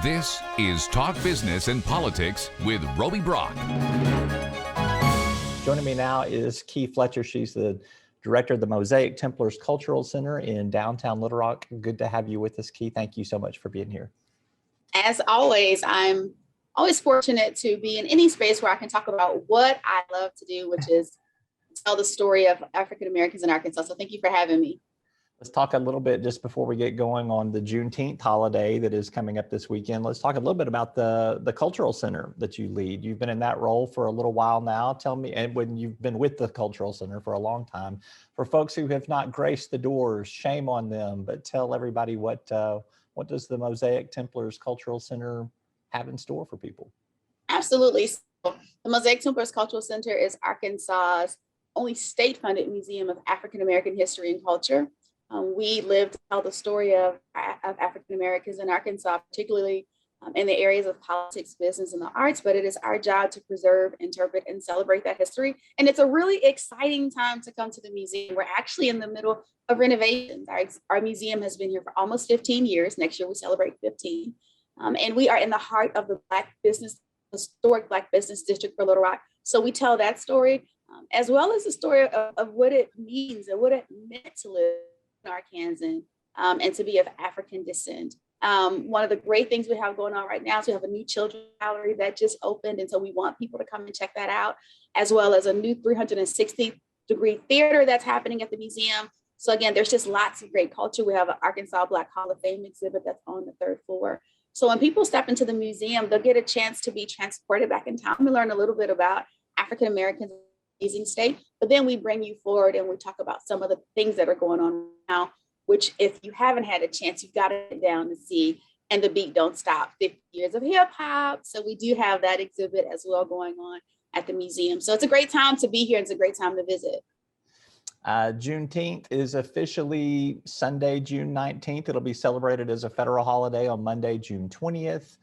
This is Talk Business and Politics with Roby Brock. Joining me now is Fletcher. She's the director of the Mosaic Templars Cultural Center in downtown Little Rock. Good to have you with us, Key. Thank you so much for being here. As always, I'm always fortunate to be in any space where I can talk about what I love to do, which is tell the story of African Americans in Arkansas. So thank you for having me. Let's talk a little bit just before we get going on the Juneteenth holiday that is coming up this weekend. Let's talk a little bit about the Cultural Center that you lead. You've been in that role for a little while now. Tell me, and when you've been with the Cultural Center for a long time, for folks who have not graced the doors, shame on them, but tell everybody what does the Mosaic Templars Cultural Center have in store for people? Absolutely. So the Mosaic Templars Cultural Center is Arkansas's only state-funded museum of African American history and culture. We live to tell the story of African Americans in Arkansas, particularly in the areas of politics, business, and the arts, but it is our job to preserve, interpret, and celebrate that history. And it's a really exciting time to come to the museum. We're actually in the middle of renovations. Our museum has been here for almost 15 years. Next year, we celebrate 15. And we are in the heart of the historic Black business district for Little Rock. So we tell that story, as well as the story of what it means and what it meant to live Arkansan and to be of African descent. One of the great things we have going on right now is we have a new children's gallery that just opened, and so we want people to come and check that out, as well as a new 360-degree theater that's happening at the museum. So again, there's just lots of great culture. We have an Arkansas Black Hall of Fame exhibit that's on the third floor. So when people step into the museum, they'll get a chance to be transported back in time and learn a little bit about African Americans amazing state, but then we bring you forward and we talk about some of the things that are going on now, which if you haven't had a chance, you've got to get down and see. And the beat don't stop, 50 years of hip hop. So we do have that exhibit as well going on at the museum. So it's a great time to be here. It's a great time to visit. Juneteenth is officially Sunday, June 19th. It'll be celebrated as a federal holiday on Monday, June 20th.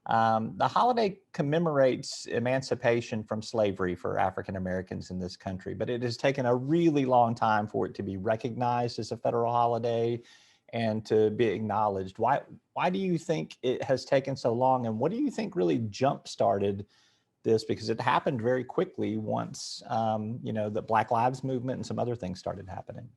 The holiday commemorates emancipation from slavery for African Americans in this country, but it has taken a really long time for it to be recognized as a federal holiday and to be acknowledged. Why do you think it has taken so long, and what do you think really jump-started this? Because it happened very quickly once, the Black Lives Movement and some other things started happening.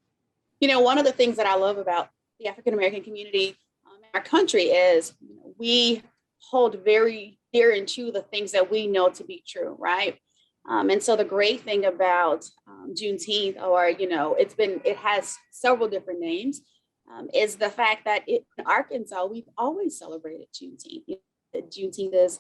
One of the things that I love about the African American community in our country is we hold very dear and true the things that we know to be true, right? And so the great thing about Juneteenth, or it has several different names, is the fact that in Arkansas we've always celebrated Juneteenth. Juneteenth is,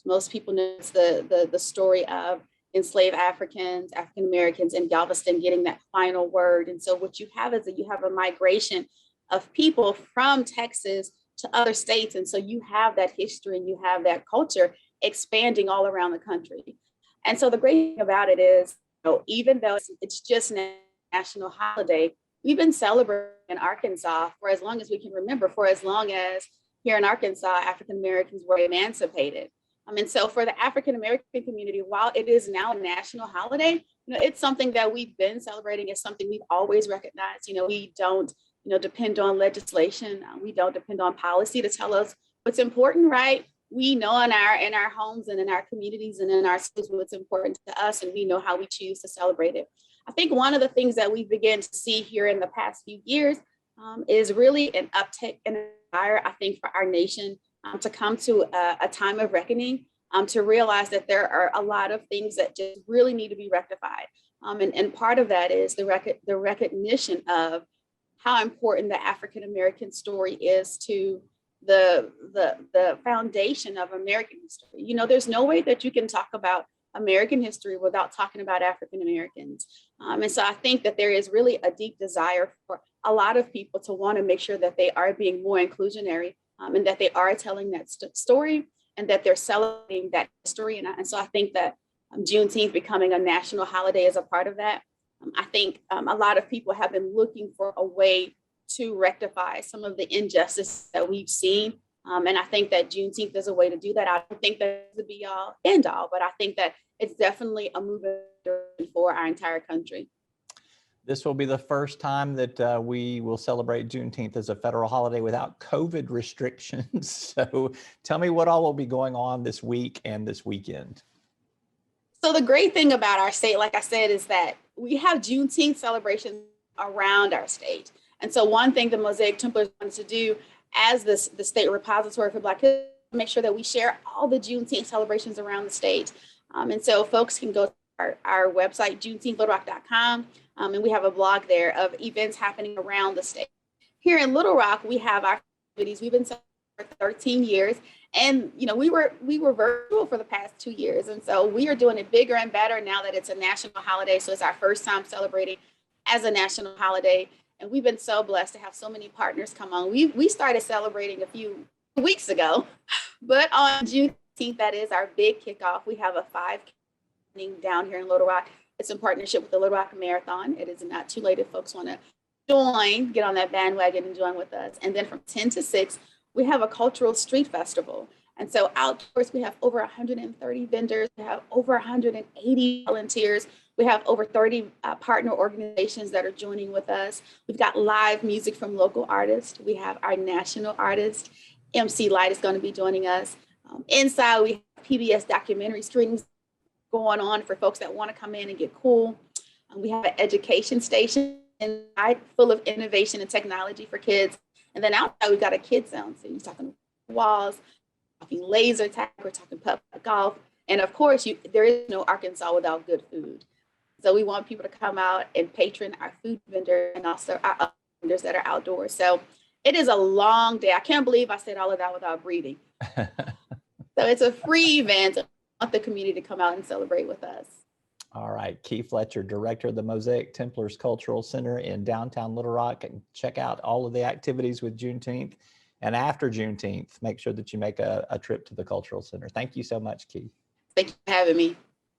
most people know, it's the story of enslaved African Americans in Galveston getting that final word. And so what you have is that you have a migration of people from Texas to other states. And so you have that history and you have that culture expanding all around the country. And so the great thing about it is, even though it's just a national holiday, we've been celebrating in Arkansas for as long as we can remember, for as long as here in Arkansas, African Americans were emancipated. And so for the African American community, while it is now a national holiday, it's something that we've been celebrating. It's something we've always recognized. We don't depend on legislation. We don't depend on policy to tell us what's important, right? We know in our homes and in our communities and in our schools what's important to us, and we know how we choose to celebrate it. I think one of the things that we begin to see here in the past few years is really an uptick in desire, I think, for our nation to come to a time of reckoning, to realize that there are a lot of things that just really need to be rectified. And part of that is the recognition of how important the African American story is to the foundation of American history. There's no way that you can talk about American history without talking about African Americans. And so I think that there is really a deep desire for a lot of people to want to make sure that they are being more inclusionary, and that they are telling that story and that they're celebrating that history. And so I think that Juneteenth becoming a national holiday is a part of that. I think a lot of people have been looking for a way to rectify some of the injustice that we've seen. And I think that Juneteenth is a way to do that. I don't think that's the be all end all, but I think that it's definitely a movement for our entire country. This will be the first time that we will celebrate Juneteenth as a federal holiday without COVID restrictions. So tell me what all will be going on this week and this weekend. So the great thing about our state, like I said, is that we have Juneteenth celebrations around our state. And so one thing the Mosaic Templars wanted to do as the state repository for Black History, make sure that we share all the Juneteenth celebrations around the state. And so folks can go to our website, juneteenthlittlerock.com, and we have a blog there of events happening around the state. Here in Little Rock, we have our activities. We've been celebrating for 13 years. And we were virtual for the past 2 years. And so we are doing it bigger and better now that it's a national holiday. So it's our first time celebrating as a national holiday. And we've been so blessed to have so many partners come on. We started celebrating a few weeks ago, but on Juneteenth, that is our big kickoff. We have a 5K down here in Little Rock. It's in partnership with the Little Rock Marathon. It is not too late if folks want to join, get on that bandwagon and join with us. And then from 10 to 6, we have a cultural street festival. And so outdoors, we have over 130 vendors. We have over 180 volunteers. We have over 30 partner organizations that are joining with us. We've got live music from local artists. We have our national artist, MC Light, is going to be joining us. Inside, we have PBS documentary screenings going on for folks that want to come in and get cool. We have an education station inside full of innovation and technology for kids. And then outside, we've got a kids zone. So you're talking walls, talking laser tag, we're talking putt golf. And of course, there is no Arkansas without good food. So we want people to come out and patron our food vendor and also our other vendors that are outdoors. So it is a long day. I can't believe I said all of that without breathing. So it's a free event. I want the community to come out and celebrate with us. All right, Keith Fletcher, director of the Mosaic Templars Cultural Center in downtown Little Rock. And check out all of the activities with Juneteenth. And after Juneteenth, make sure that you make a trip to the Cultural Center. Thank you so much, Keith. Thank you for having me.